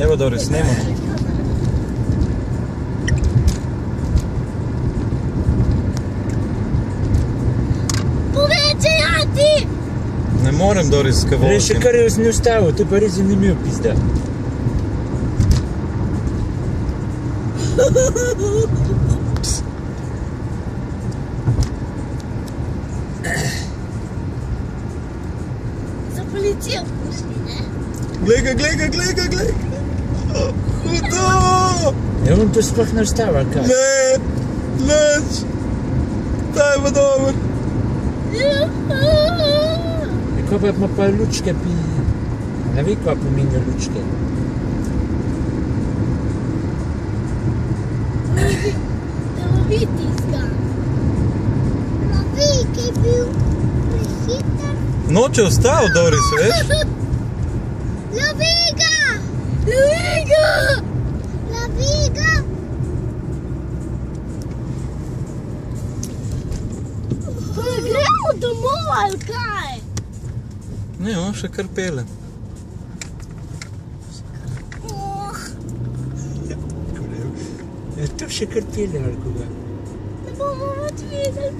Evo, Doris, snimamo. Povečajati! Ne morem, Doris, kaj volim. Še kar je ne ustavil, to je pa res zanimiv pizda. Za policijo pušli, ne? Glej ga. Hudo! Ja, on to sploh ne ustavil, kaj? Ne, nič. Daj bo dober. Ko pa ima pa lučke pi... Ne ve, kaj pomeni lučke. Da lovi tizga. Lovi, ki je bil prehiter. Noče ostal, Doris, veš? Lovi ga! Lovi ga! Lovi ga! Gremo domov, ali kaj? Ne, on še kar pele. Ja, to še kar pele, ali koga? Ne bomo več videli,